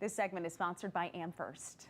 This segment is sponsored by AmFirst.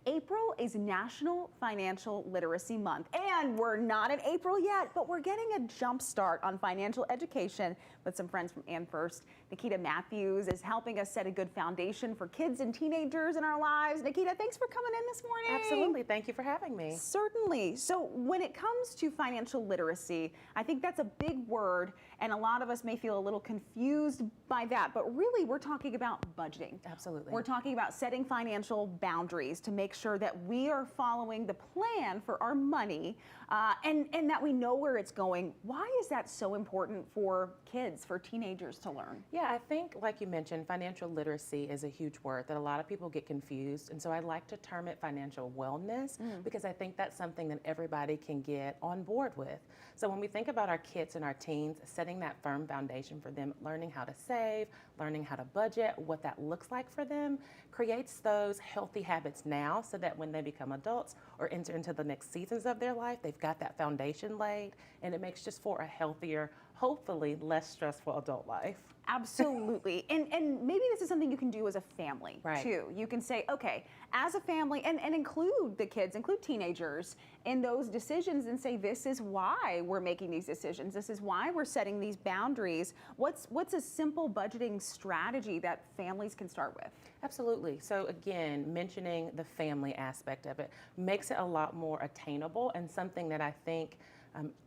April is National Financial Literacy Month, and we're not in April yet, but we're getting a jump start on financial education with some friends from AmFirst. Nikita Matthews is helping us set a good foundation for kids and teenagers in our lives. Nikita, thanks for coming in this morning. Absolutely. Thank you for having me. Certainly. So when it comes to financial literacy, I think that's a big word, and a lot of us may feel a little confused by that, but really we're talking about budgeting. Absolutely. We're talking about setting financial boundaries to make sure that we are following the plan for our money and that we know where it's going. Why is that so important for kids, for teenagers to learn? Yeah, I think, like you mentioned, financial literacy is a huge word that a lot of people get confused. And so I like to term it financial wellness because I think that's something that everybody can get on board with. So when we think about our kids and our teens, setting that firm foundation for them, learning how to save, learning how to budget, what that looks like for them, creates those healthy habits now so that when they become adults or enter into the next seasons of their life, they've got that foundation laid, and it makes just for a healthier, hopefully less stressful adult life. Absolutely. And maybe this is something you can do as a family, Right. too. You can say, okay, as a family, and include the kids, include teenagers in those decisions and say, this is why we're making these decisions. This is why we're setting these boundaries. What's a simple budgeting strategy that families can start with? Absolutely. So again, mentioning the family aspect of it makes it a lot more attainable and something that I think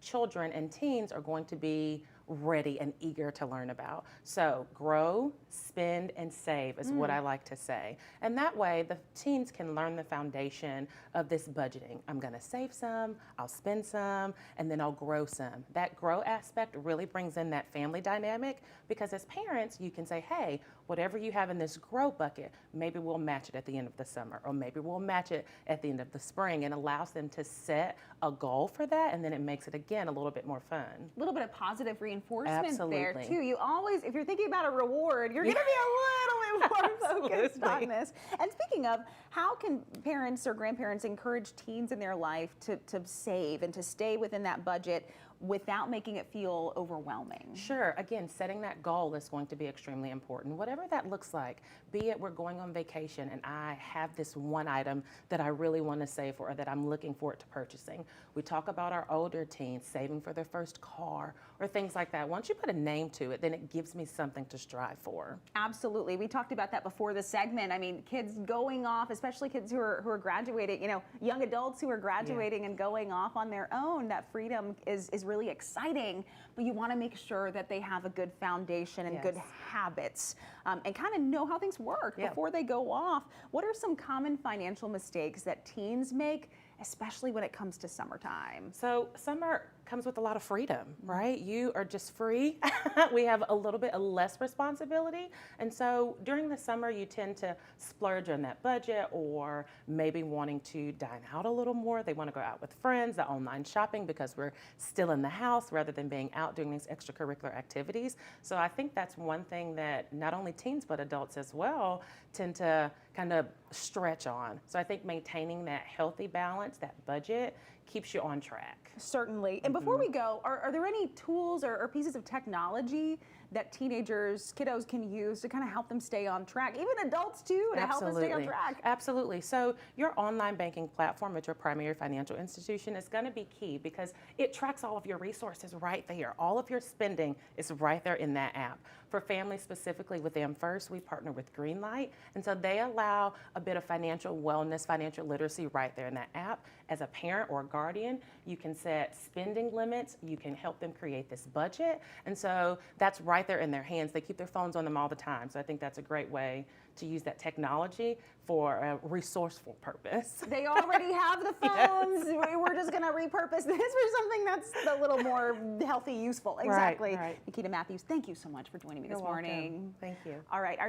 children and teens are going to be ready and eager to learn about. So grow, spend, and save is what I like to say. And that way the teens can learn the foundation of this budgeting. I'm going to save some, I'll spend some, and then I'll grow some. That grow aspect really brings in that family dynamic because as parents, you can say, hey, whatever you have in this grow bucket, maybe we'll match it at the end of the summer, or maybe we'll match it at the end of the spring, and allows them to set a goal for that, and then it makes it, again, a little bit more fun. A little bit of positive reinforcement there, Absolutely. too. You always, if you're thinking about a reward, you're going to be a little bit more focused on this. And speaking of, how can parents or grandparents encourage teens in their life to save and to stay within that budget without making it feel overwhelming? Sure. Again, setting that goal is going to be extremely important. Whatever that looks like, be it we're going on vacation and I have this one item that I really want to save for or that I'm looking forward to purchasing. We talk about our older teens saving for their first car or things like that. Once you put a name to it, then it gives me something to strive for. Absolutely. We talked about that before the segment. I mean, kids going off, especially kids who are graduating, you know, young adults who are graduating and going off on their own, that freedom is really exciting, but you want to make sure that they have a good foundation and good habits and kind of know how things work before they go off. What are some common financial mistakes that teens make, especially when it comes to summertime? So summer comes with a lot of freedom, right? You are just free. We have a little bit of less responsibility. And so during the summer, you tend to splurge on that budget or maybe wanting to dine out a little more. They want to go out with friends, the online shopping because we're still in the house rather than being out doing these extracurricular activities. So I think that's one thing that not only teens but adults as well tend to kind of stretch on. So I think maintaining that healthy balance, that budget, keeps you on track. Certainly. And before we go, are there any tools or pieces of technology that teenagers, kiddos can use to kind of help them stay on track? Even adults too, to help us stay on track. Absolutely. So your online banking platform at your primary financial institution is going to be key because it tracks all of your resources right there. All of your spending is right there in that app. For families specifically with AmFirst, we partner with Greenlight, and so they allow a bit of financial wellness, financial literacy right there in that app. As a parent or a guardian, you can set spending limits, you can help them create this budget, and so that's right there in their hands. They keep their phones on them all the time, so I think that's a great way to use that technology for a resourceful purpose. They already have the phones. We're just going to repurpose this for something that's a little more healthy, useful. Exactly. Right. Nikita Matthews, thank you so much for joining me this morning. Thank you. All right.